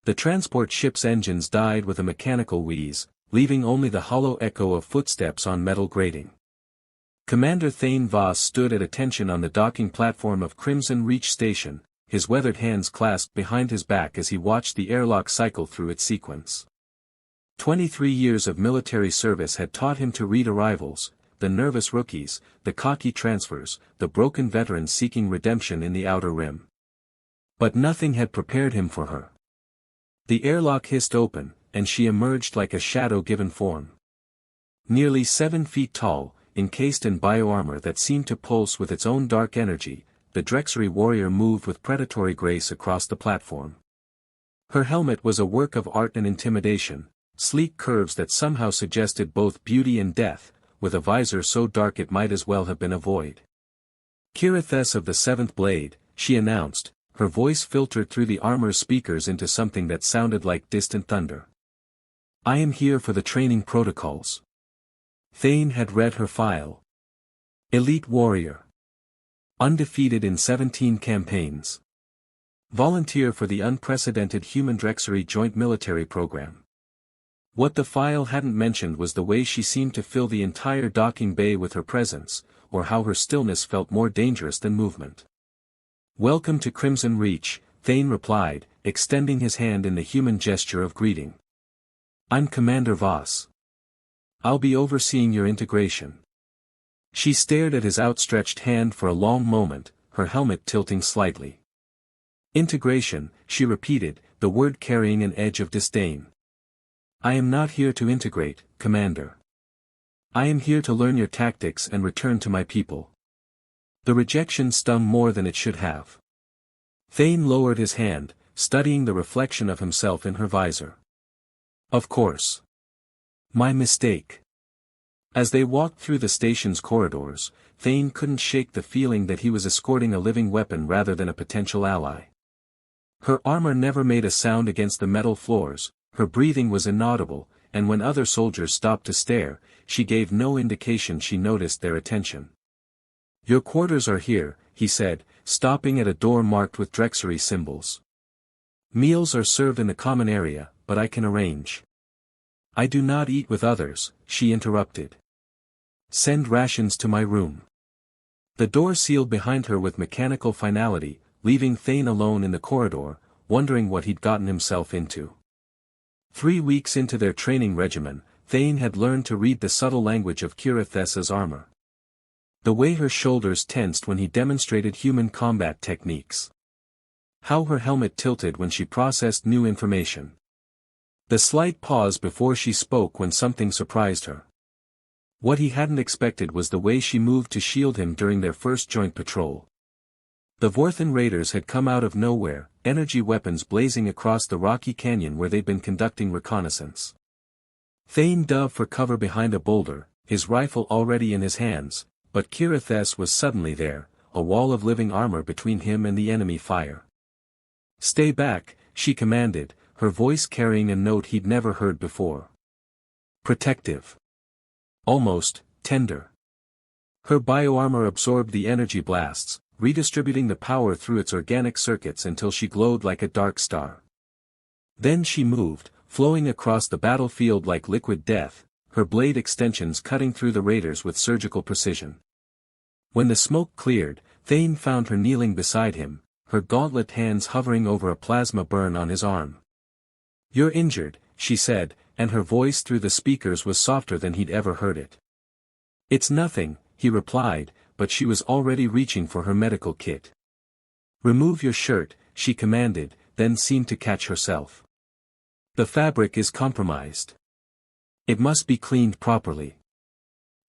The transport ship's engines died with a mechanical wheeze, leaving only the hollow echo of footsteps on metal grating. Commander Thane Voss stood at attention on the docking platform of Crimson Reach Station, his weathered hands clasped behind his back as he watched the airlock cycle through its sequence. 23 years of military service had taught him to read arrivals, the nervous rookies, the cocky transfers, the broken veterans seeking redemption in the outer rim. But nothing had prepared him for her. The airlock hissed open, and she emerged like a shadow given form. Nearly 7 feet tall, encased in bioarmor that seemed to pulse with its own dark energy, the Drexery warrior moved with predatory grace across the platform. Her helmet was a work of art and intimidation, sleek curves that somehow suggested both beauty and death, with a visor so dark it might as well have been a void. "Kirithess of the Seventh Blade," she announced, her voice filtered through the armor's speakers into something that sounded like distant thunder. "I am here for the training protocols." Thane had read her file. Elite warrior. Undefeated in 17 campaigns. Volunteer for the unprecedented Human Drexery Joint Military Program. What the file hadn't mentioned was the way she seemed to fill the entire docking bay with her presence, or how her stillness felt more dangerous than movement. "Welcome to Crimson Reach," Thane replied, extending his hand in the human gesture of greeting. "I'm Commander Voss. I'll be overseeing your integration." She stared at his outstretched hand for a long moment, her helmet tilting slightly. "Integration," she repeated, the word carrying an edge of disdain. "I am not here to integrate, Commander. I am here to learn your tactics and return to my people." The rejection stung more than it should have. Thane lowered his hand, studying the reflection of himself in her visor. "Of course. My mistake." As they walked through the station's corridors, Thane couldn't shake the feeling that he was escorting a living weapon rather than a potential ally. Her armor never made a sound against the metal floors, her breathing was inaudible, and when other soldiers stopped to stare, she gave no indication she noticed their attention. "Your quarters are here," he said, stopping at a door marked with Drexery symbols. "Meals are served in the common area, but I can arrange." "I do not eat with others," she interrupted. "Send rations to my room." The door sealed behind her with mechanical finality, leaving Thane alone in the corridor, wondering what he'd gotten himself into. 3 weeks into their training regimen, Thane had learned to read the subtle language of Kirithessa's armor. The way her shoulders tensed when he demonstrated human combat techniques. How her helmet tilted when she processed new information. The slight pause before she spoke when something surprised her. What he hadn't expected was the way she moved to shield him during their first joint patrol. The Vorthan raiders had come out of nowhere, energy weapons blazing across the rocky canyon where they'd been conducting reconnaissance. Thane dove for cover behind a boulder, his rifle already in his hands, but Kirithess was suddenly there, a wall of living armor between him and the enemy fire. "Stay back," she commanded, her voice carrying a note he'd never heard before. Protective. Almost tender. Her bioarmor absorbed the energy blasts, redistributing the power through its organic circuits until she glowed like a dark star. Then she moved, flowing across the battlefield like liquid death, her blade extensions cutting through the raiders with surgical precision. When the smoke cleared, Thane found her kneeling beside him, her gauntlet hands hovering over a plasma burn on his arm. "You're injured," she said, and her voice through the speakers was softer than he'd ever heard it. "It's nothing," he replied, but she was already reaching for her medical kit. "Remove your shirt," she commanded, then seemed to catch herself. "The fabric is compromised. It must be cleaned properly."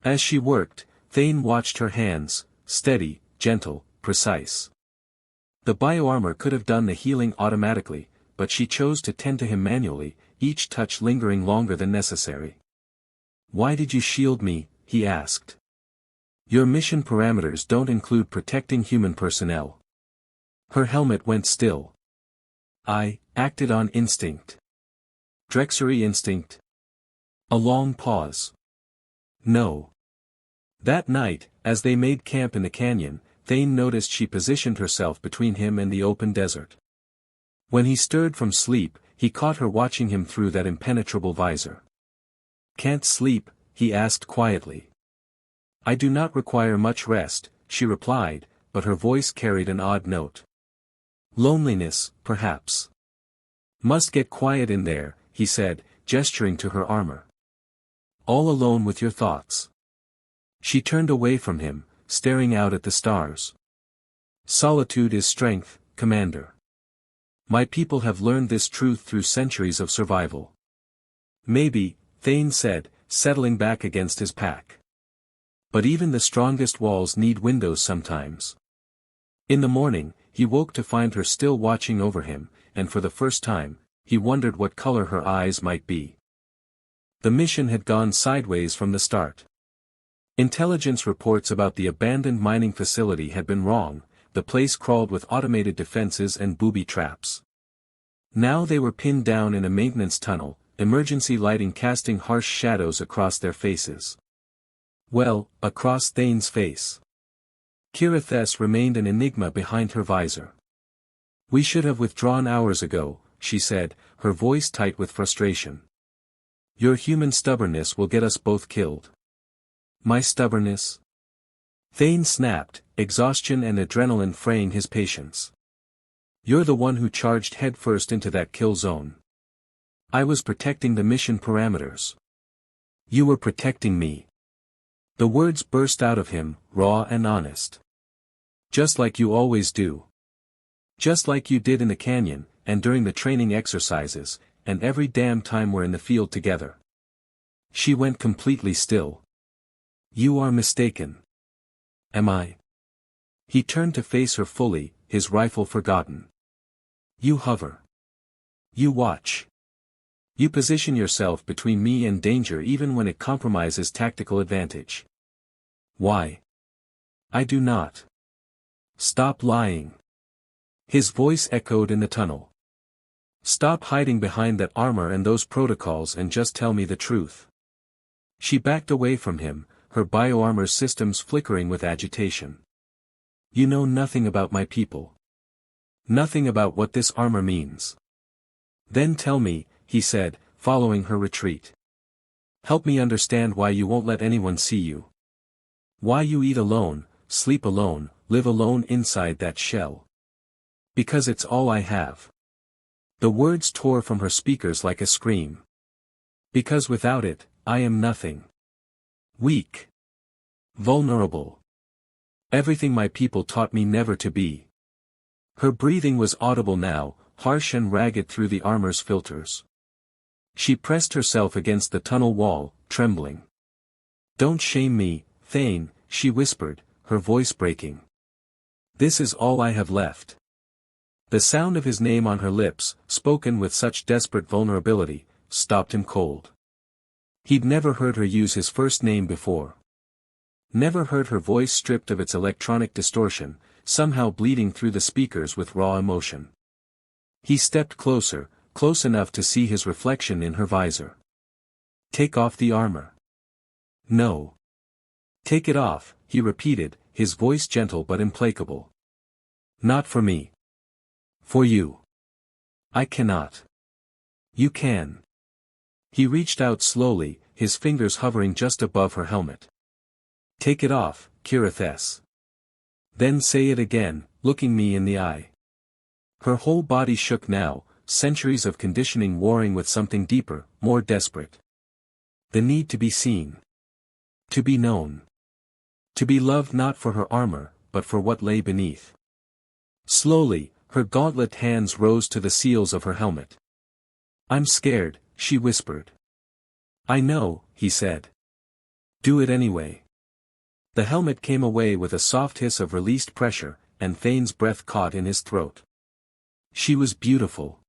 As she worked, Thane watched her hands, steady, gentle, precise. The bioarmor could have done the healing automatically, but she chose to tend to him manually, each touch lingering longer than necessary. "Why did you shield me?" he asked. "Your mission parameters don't include protecting human personnel." Her helmet went still. "I acted on instinct." "Drexery instinct?" A long pause. "No." That night, as they made camp in the canyon, Thane noticed she positioned herself between him and the open desert. When he stirred from sleep, he caught her watching him through that impenetrable visor. "Can't sleep?" he asked quietly. "I do not require much rest," she replied, but her voice carried an odd note. "Loneliness, perhaps." "Must get quiet in there," he said, gesturing to her armor. "All alone with your thoughts." She turned away from him, staring out at the stars. "Solitude is strength, Commander. My people have learned this truth through centuries of survival." "Maybe," Thane said, settling back against his pack. "But even the strongest walls need windows sometimes." In the morning, he woke to find her still watching over him, and for the first time, he wondered what color her eyes might be. The mission had gone sideways from the start. Intelligence reports about the abandoned mining facility had been wrong, the place crawled with automated defenses and booby traps. Now they were pinned down in a maintenance tunnel, emergency lighting casting harsh shadows across their faces. Well, across Thane's face. Kirithess remained an enigma behind her visor. "We should have withdrawn hours ago," she said, her voice tight with frustration. "Your human stubbornness will get us both killed." "My stubbornness?" Thane snapped, exhaustion and adrenaline fraying his patience. "You're the one who charged headfirst into that kill zone." "I was protecting the mission parameters." "You were protecting me." The words burst out of him, raw and honest. "Just like you always do. Just like you did in the canyon, and during the training exercises, and every damn time we're in the field together." She went completely still. "You are mistaken." "Am I?" He turned to face her fully, his rifle forgotten. "You hover. You watch. You position yourself between me and danger even when it compromises tactical advantage." "Why?" "I do not." "Stop lying." His voice echoed in the tunnel. "Stop hiding behind that armor and those protocols and just tell me the truth." She backed away from him, her bioarmor systems flickering with agitation. "You know nothing about my people. Nothing about what this armor means." "Then tell me," he said, following her retreat. "Help me understand why you won't let anyone see you. Why you eat alone, sleep alone, live alone inside that shell." "Because it's all I have." The words tore from her speakers like a scream. "Because without it, I am nothing. Weak. Vulnerable. Everything my people taught me never to be." Her breathing was audible now, harsh and ragged through the armor's filters. She pressed herself against the tunnel wall, trembling. "Don't shame me, Thane," she whispered, her voice breaking. "This is all I have left." The sound of his name on her lips, spoken with such desperate vulnerability, stopped him cold. He'd never heard her use his first name before. Never heard her voice stripped of its electronic distortion, somehow bleeding through the speakers with raw emotion. He stepped closer, close enough to see his reflection in her visor. "Take off the armor." "No." "Take it off," he repeated, his voice gentle but implacable. "Not for me. For you." "I cannot." "You can." He reached out slowly, his fingers hovering just above her helmet. "Take it off, Kirithess." "Then say it again, looking me in the eye." Her whole body shook now, centuries of conditioning warring with something deeper, more desperate. The need to be seen. To be known. To be loved not for her armor, but for what lay beneath. Slowly, her gauntlet hands rose to the seals of her helmet. "I'm scared," she whispered. "I know," he said. "Do it anyway." The helmet came away with a soft hiss of released pressure, and Thane's breath caught in his throat. She was beautiful.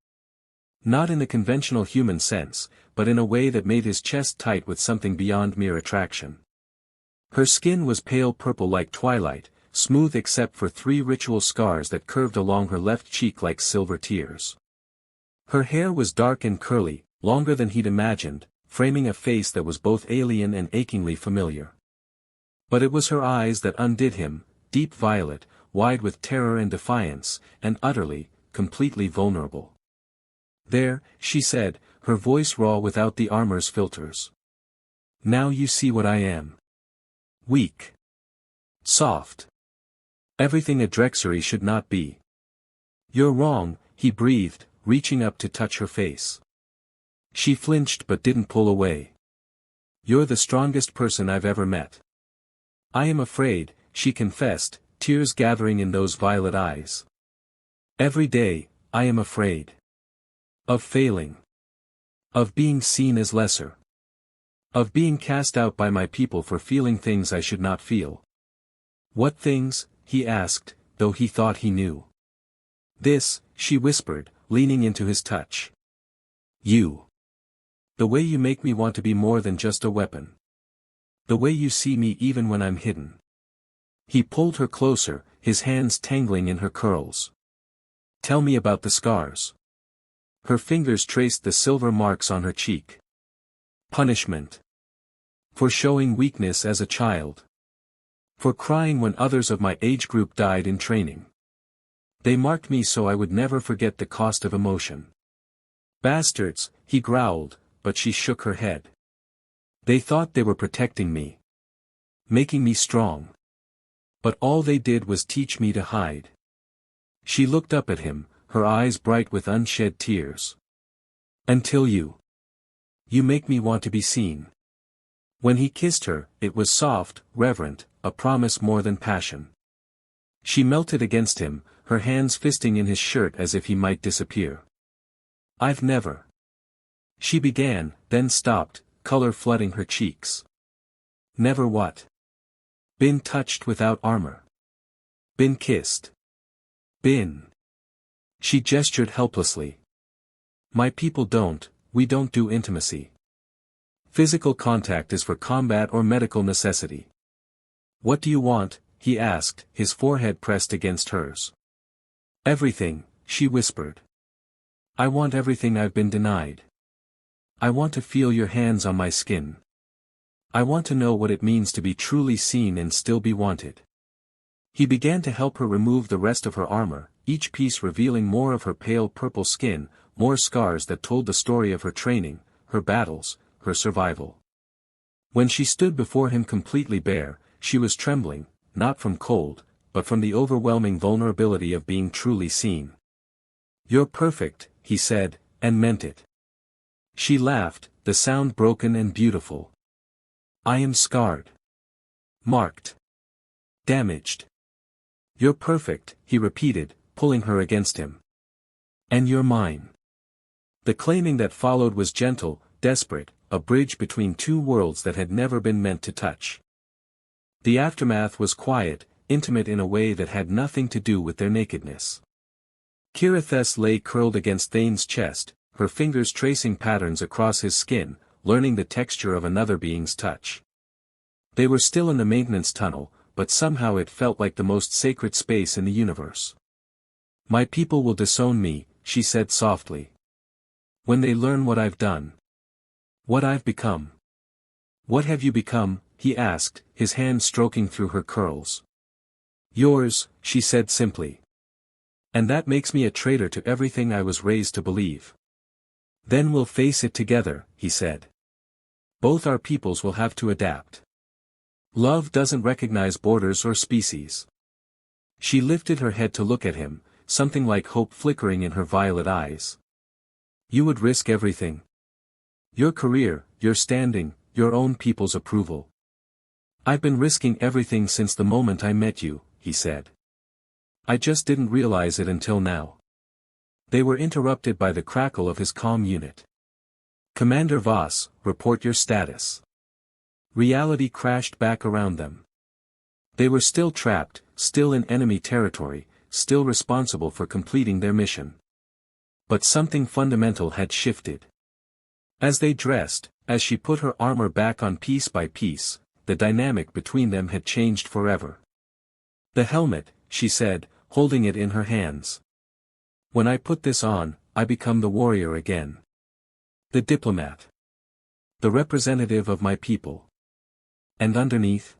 Not in the conventional human sense, but in a way that made his chest tight with something beyond mere attraction. Her skin was pale purple like twilight, smooth except for 3 ritual scars that curved along her left cheek like silver tears. Her hair was dark and curly, longer than he'd imagined, framing a face that was both alien and achingly familiar. But it was her eyes that undid him, deep violet, wide with terror and defiance, and utterly, completely vulnerable. There, she said, her voice raw without the armor's filters. Now you see what I am. Weak. Soft. Everything a Drexery should not be. You're wrong, he breathed, reaching up to touch her face. She flinched but didn't pull away. You're the strongest person I've ever met. I am afraid, she confessed, tears gathering in those violet eyes. Every day, I am afraid. Of failing. Of being seen as lesser. Of being cast out by my people for feeling things I should not feel. What things? He asked, though he thought he knew. This, she whispered, leaning into his touch. You. The way you make me want to be more than just a weapon. The way you see me even when I'm hidden. He pulled her closer, his hands tangling in her curls. Tell me about the scars. Her fingers traced the silver marks on her cheek. Punishment. For showing weakness as a child. For crying when others of my age group died in training. They marked me so I would never forget the cost of emotion. Bastards, he growled, but she shook her head. They thought they were protecting me. Making me strong. But all they did was teach me to hide. She looked up at him, her eyes bright with unshed tears. Until you. You make me want to be seen. When he kissed her, it was soft, reverent, a promise more than passion. She melted against him, her hands fisting in his shirt as if he might disappear. I've never. She began, then stopped, color flooding her cheeks. Never what? Been touched without armor. Been kissed. Been. She gestured helplessly. My people don't, we don't do intimacy. Physical contact is for combat or medical necessity. What do you want? He asked, his forehead pressed against hers. Everything, she whispered. I want everything I've been denied. I want to feel your hands on my skin. I want to know what it means to be truly seen and still be wanted. He began to help her remove the rest of her armor, each piece revealing more of her pale purple skin, more scars that told the story of her training, her battles, her survival. When she stood before him completely bare, she was trembling, not from cold, but from the overwhelming vulnerability of being truly seen. You're perfect, he said, and meant it. She laughed, the sound broken and beautiful. I am scarred. Marked. Damaged. You're perfect, he repeated, pulling her against him. And you're mine. The claiming that followed was gentle, desperate, a bridge between two worlds that had never been meant to touch. The aftermath was quiet, intimate in a way that had nothing to do with their nakedness. Kirithess lay curled against Thane's chest, her fingers tracing patterns across his skin, learning the texture of another being's touch. They were still in the maintenance tunnel, but somehow it felt like the most sacred space in the universe. My people will disown me, she said softly. When they learn what I've done. What I've become. What have you become? He asked, his hand stroking through her curls. Yours, she said simply. And that makes me a traitor to everything I was raised to believe. Then we'll face it together, he said. Both our peoples will have to adapt. Love doesn't recognize borders or species. She lifted her head to look at him, something like hope flickering in her violet eyes. You would risk everything. Your career, your standing, your own people's approval. I've been risking everything since the moment I met you, he said. I just didn't realize it until now. They were interrupted by the crackle of his comm unit. Commander Voss, report your status. Reality crashed back around them. They were still trapped, still in enemy territory, still responsible for completing their mission. But something fundamental had shifted. As they dressed, as she put her armor back on piece by piece, the dynamic between them had changed forever. The helmet, she said, holding it in her hands. When I put this on, I become the warrior again. The diplomat. The representative of my people. And underneath?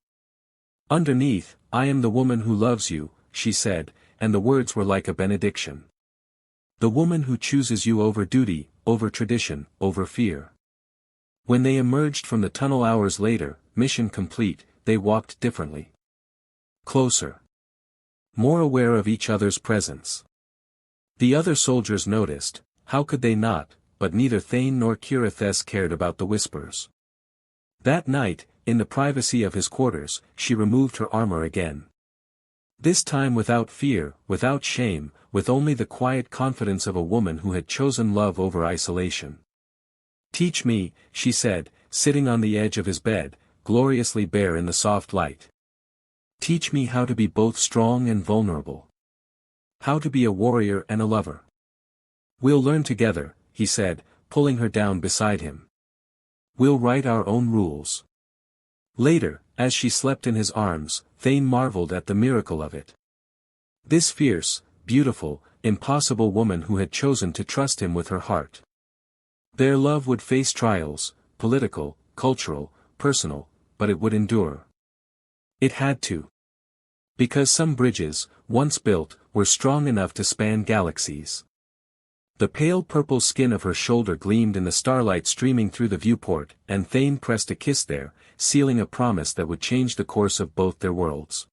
Underneath, I am the woman who loves you, she said, and the words were like a benediction. The woman who chooses you over duty, over tradition, over fear. When they emerged from the tunnel hours later, mission complete, they walked differently. Closer. More aware of each other's presence. The other soldiers noticed, how could they not, but neither Thane nor Kirithess cared about the whispers. That night, in the privacy of his quarters, she removed her armor again. This time without fear, without shame, with only the quiet confidence of a woman who had chosen love over isolation. "Teach me," she said, sitting on the edge of his bed, gloriously bare in the soft light. "Teach me how to be both strong and vulnerable. How to be a warrior and a lover. We'll learn together," he said, pulling her down beside him. "We'll write our own rules." Later, as she slept in his arms, Thane marveled at the miracle of it. This fierce, beautiful, impossible woman who had chosen to trust him with her heart. Their love would face trials, political, cultural, personal, but it would endure. It had to. Because some bridges, once built, were strong enough to span galaxies. The pale purple skin of her shoulder gleamed in the starlight streaming through the viewport, and Thane pressed a kiss there, sealing a promise that would change the course of both their worlds.